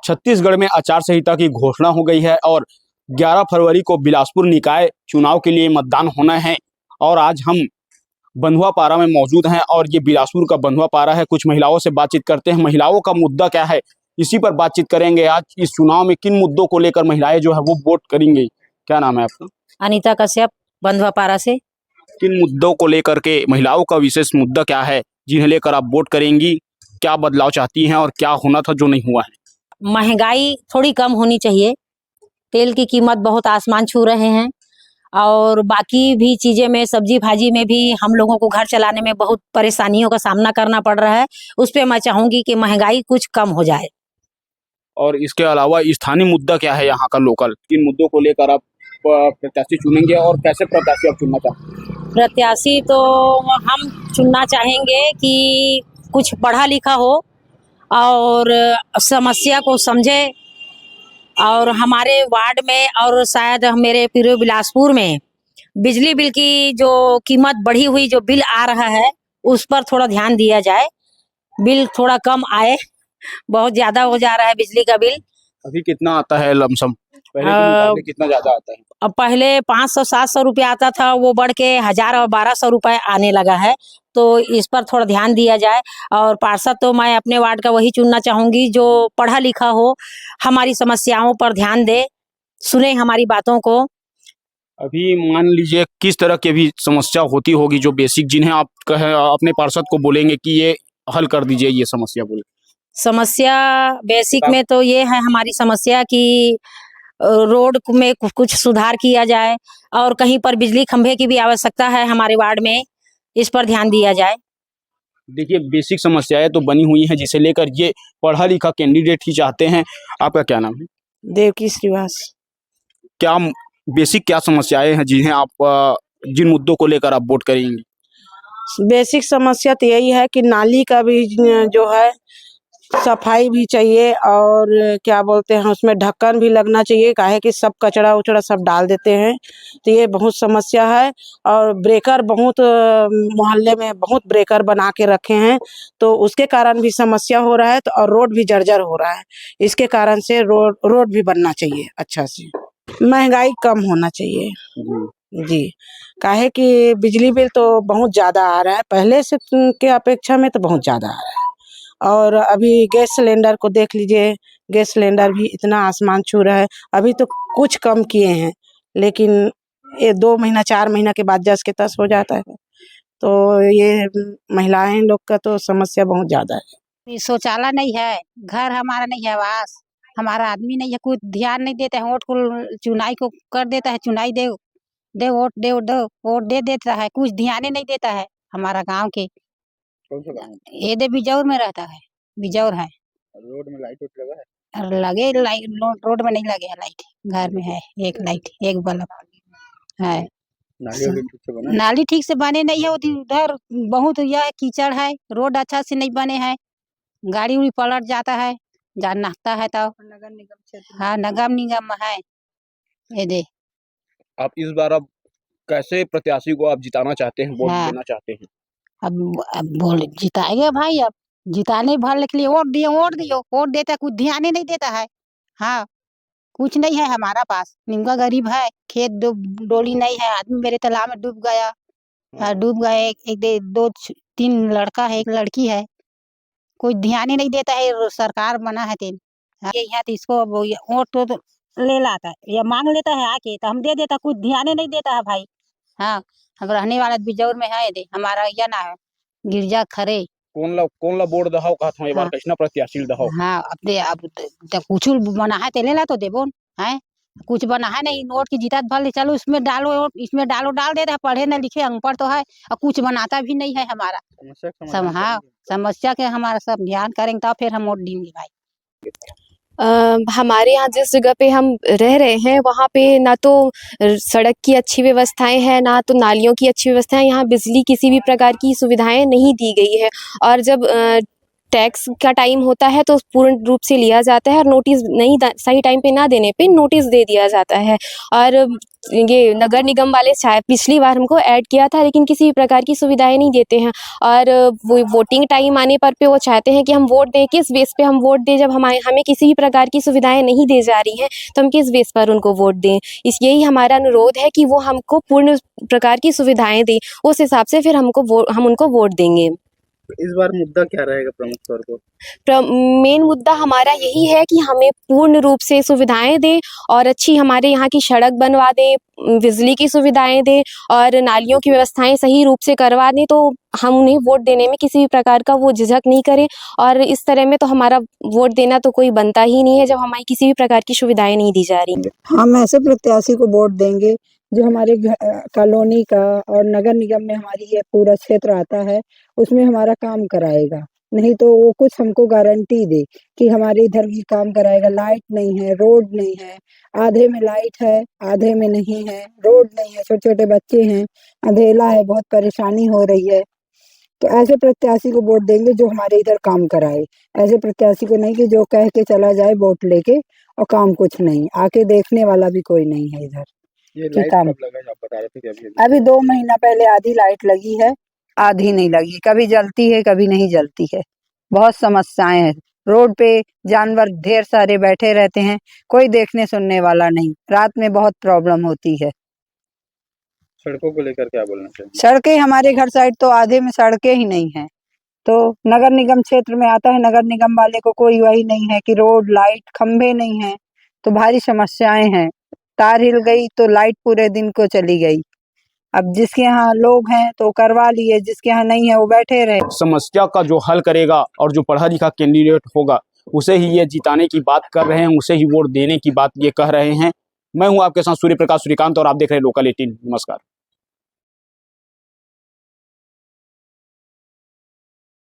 छत्तीसगढ़ में आचार संहिता की घोषणा हो गई है और 11 फरवरी को बिलासपुर निकाय चुनाव के लिए मतदान होना है। और आज हम बंधुआ पारा में मौजूद हैं और ये बिलासपुर का बंधुआ पारा है। कुछ महिलाओं से बातचीत करते हैं, महिलाओं का मुद्दा क्या है इसी पर बातचीत करेंगे। आज इस चुनाव में किन मुद्दों को लेकर महिलाएं जो है वो वोट करेंगी। क्या नाम है आपका? अनीता कश्यप, बंधुआ पारा से। किन मुद्दों को लेकर के महिलाओं का विशेष मुद्दा क्या है जिन्हें लेकर आप वोट करेंगी? क्या बदलाव चाहती हैं और क्या होना था जो नहीं हुआ है? महंगाई थोड़ी कम होनी चाहिए, तेल की कीमत बहुत आसमान छू रहे हैं और बाकी भी चीजें में, सब्जी भाजी में भी हम लोगों को घर चलाने में बहुत परेशानियों का सामना करना पड़ रहा है। उस पे मैं चाहूंगी कि महंगाई कुछ कम हो जाए। और इसके अलावा स्थानीय मुद्दा क्या है यहाँ का लोकल? किन मुद्दों को लेकर आप प्रत्याशी चुनेंगे और कैसे प्रत्याशी आप चुनना चाहते हैं? प्रत्याशी तो हम चुनना चाहेंगे कि कुछ पढ़ा लिखा हो और समस्या को समझे। और हमारे वार्ड में और शायद मेरे पूरे बिलासपुर में बिजली बिल की जो कीमत बढ़ी हुई जो बिल आ रहा है उस पर थोड़ा ध्यान दिया जाए, बिल थोड़ा कम आए। बहुत ज्यादा हो जा रहा है बिजली का बिल। अभी कितना आता है लमसम? पहले के मुकाबले कितना ज्यादा आता है? अब पहले 500-700 रुपया आता था, वो बढ़ के 1000 और 1200 रुपए आने लगा है। तो इस पर थोड़ा ध्यान दिया जाए। और पार्षद तो मैं अपने वार्ड का वही चुनना चाहूंगी जो पढ़ा लिखा हो, हमारी समस्याओं पर ध्यान दे, सुने हमारी बातों को। अभी मान लीजिए किस तरह की भी समस्या होती होगी जो बेसिक, जिन्हें आप अपने पार्षद को बोलेंगे कि ये हल कर दीजिए ये समस्या बोले? समस्या बेसिक में तो ये है हमारी समस्या कि रोड में कुछ सुधार किया जाए और कहीं पर बिजली खंभे की भी आवश्यकता है हमारे वार्ड में, इस पर ध्यान दिया जाए। देखिए, बेसिक समस्याएं तो बनी हुई हैं जिसे लेकर ये पढ़ा लिखा कैंडिडेट ही चाहते हैं। आपका क्या नाम है? देवकी श्रीवास। क्या बेसिक क्या समस्याएं हैं जिन्हें आप जिन मुद्दों को लेकर आप वोट करेंगे? बेसिक समस्या तो यही है कि नाली का भी जो है सफाई भी चाहिए और क्या बोलते हैं उसमें ढक्कन भी लगना चाहिए, काहे कि सब कचरा उचड़ा सब डाल देते हैं। तो ये बहुत समस्या है। और ब्रेकर बहुत मोहल्ले में बहुत ब्रेकर बना के रखे हैं, तो उसके कारण भी समस्या हो रहा है। तो और रोड भी जर्जर हो रहा है, इसके कारण से रोड भी बनना चाहिए अच्छा से। महंगाई कम होना चाहिए जी, काहे कि बिजली बिल तो बहुत ज़्यादा आ रहा है, पहले से के अपेक्षा में तो बहुत ज़्यादा आ रहा है। और अभी गैस सिलेंडर को देख लीजिए, गैस सिलेंडर भी इतना आसमान छू रहा है। अभी तो कुछ कम किए हैं, लेकिन ये 2 महीना 4 महीना के बाद जस के तस हो जाता है। तो ये महिलाएं लोग का तो समस्या बहुत ज़्यादा है। शौचालय नहीं है, घर हमारा नहीं है, आवास हमारा आदमी नहीं है, कुछ ध्यान नहीं देता है। वोट को चुनाई को कर देता है, चुनाई दे दे वोट दे दो वोट दे देता है, कुछ ध्यान ही नहीं देता है। हमारा गांव के ये दे बिजौर में रहता है, बिजौर है। रोड में लाइट लगा है? और लगे लाइट रोड में नहीं लगे है लाइट, घर में है एक लाइट, एक बल्ब है। नाली ठीक से बने नहीं है, उधर बहुत यह कीचड़ है, रोड अच्छा से नहीं बने हैं, गाड़ी उड़ी पलट जाता है जहाँ नहाता है। तो नगर निगम, हाँ नगर निगम है। ये दे आप इस बार अब कैसे प्रत्याशी को आप जिताना चाहते हैं, वोट हाँ। देना चाहते हैं? अब बोल जिताएंगे भाई, अब जिताने भरने के लिए वोट दियो, वोट दियो, वोट देता कुछ ध्यान ही नहीं देता है। हाँ, कुछ नहीं है हमारा पास, निमका गरीब है, खेत डोली नहीं है, आदमी मेरे तालाब में डूब गया। डूब गए, एक दो 3 लड़का है, एक लड़की है, कोई ध्यान ही नहीं देता है। सरकार बना है तेन ये यहाँ तो इसको वोट तो ले लाता है या मांग लेता है आके, तो हम दे देता, कुछ ध्यान ही नहीं देता है भाई। हाँ, हम रहने वाला बिजौर में है, दे हमारा यह ना है गिरजा खरे। कौन ला बोर्ड दहाओ का था, बार कैसना प्रत्याशी दहाओ? हाँ, अपने अब जब कुछ बना है तो ले ला तो देबो है, कुछ बना है नहीं, नोट की जीतात भर ले चलो इसमें डालो, इसमें डालो, डाल देता है, पढ़े न लिखे अनपढ़ तो है और कुछ बनाता भी नहीं है हमारा। सब हाँ, समस्या के हमारा सब ध्यान करेंगे तब फिर हम वोट देंगे भाई। हमारे यहाँ जिस जगह पे हम रह रहे हैं वहाँ पे ना तो सड़क की अच्छी व्यवस्थाएं हैं, ना तो नालियों की अच्छी व्यवस्था है। यहाँ बिजली किसी भी प्रकार की सुविधाएं नहीं दी गई है। और जब टैक्स का टाइम होता है तो पूर्ण रूप से लिया जाता है और नोटिस नहीं सही टाइम पे ना देने पे नोटिस दे दिया जाता है। और ये नगर निगम वाले शायद पिछली बार हमको ऐड किया था, लेकिन किसी भी प्रकार की सुविधाएं नहीं देते हैं। और वो वोटिंग टाइम आने पर पे वो चाहते हैं कि हम वोट दें। किस बेस पे हम वोट दें जब हमें किसी भी प्रकार की सुविधाएं नहीं दी जा रही हैं, तो हम किस बेस पर उनको वोट दें। यही हमारा अनुरोध है कि वो हमको पूर्ण प्रकार की सुविधाएं दें, उस हिसाब से फिर हम उनको वोट देंगे। इस बार मुद्दा क्या रहेगा प्रमुख तौर पर? मेन मुद्दा हमारा यही है कि हमें पूर्ण रूप से सुविधाएं दें और अच्छी हमारे यहाँ की सड़क बनवा दें, बिजली की सुविधाएं दें और नालियों की व्यवस्थाएं सही रूप से करवा दें, तो हम उन्हें वोट देने में किसी भी प्रकार का वो झिझक नहीं करें। और इस तरह में तो हमारा वोट देना तो कोई बनता ही नहीं है जब हमारी किसी भी प्रकार की सुविधाएं नहीं दी जा रही। हम ऐसे प्रत्याशी को वोट देंगे जो हमारे कॉलोनी का और नगर निगम में हमारी ये पूरा क्षेत्र आता है उसमें हमारा काम कराएगा। नहीं तो वो कुछ हमको गारंटी दे कि हमारे इधर भी काम कराएगा। लाइट नहीं है, रोड नहीं है, आधे में लाइट है आधे में नहीं है, रोड नहीं है, छोटे छोटे बच्चे हैं, अंधेला है, बहुत परेशानी हो रही है। तो ऐसे प्रत्याशी को वोट देंगे जो हमारे इधर काम कराए। ऐसे प्रत्याशी को नहीं कि जो कह के चला जाए वोट लेके और काम कुछ नहीं, आके देखने वाला भी कोई नहीं है इधर। ये कि लाइट काम कब लगा है? आप बता रहे थे कि अभी 2 महीना पहले आधी लाइट लगी है, आधी नहीं लगी। कभी जलती है कभी नहीं जलती है। बहुत समस्याएं हैं। रोड पे जानवर ढेर सारे बैठे रहते हैं, कोई देखने सुनने वाला नहीं। रात में बहुत प्रॉब्लम होती है। सड़कों को लेकर क्या बोलना चाहिए? सड़कें हमारे घर साइड तो आधे में सड़कें ही नहीं है। तो नगर निगम क्षेत्र में आता है, नगर निगम वाले को कोई वही नहीं है कि रोड लाइट खंभे नहीं है, तो भारी समस्याएं हैं। तार हिल गई तो लाइट पूरे दिन को चली गई। अब जिसके यहाँ लोग हैं तो करवा लिए, जिसके यहाँ नहीं है वो बैठे रहे। समस्या का जो हल करेगा और जो पढ़ा लिखा कैंडिडेट होगा उसे ही ये जिताने की बात कर रहे हैं, उसे ही वोट देने की बात ये कह रहे हैं। मैं हूं आपके साथ सूर्य प्रकाश सूर्यकांत और आप देख रहे हैं लोकल 18। नमस्कार।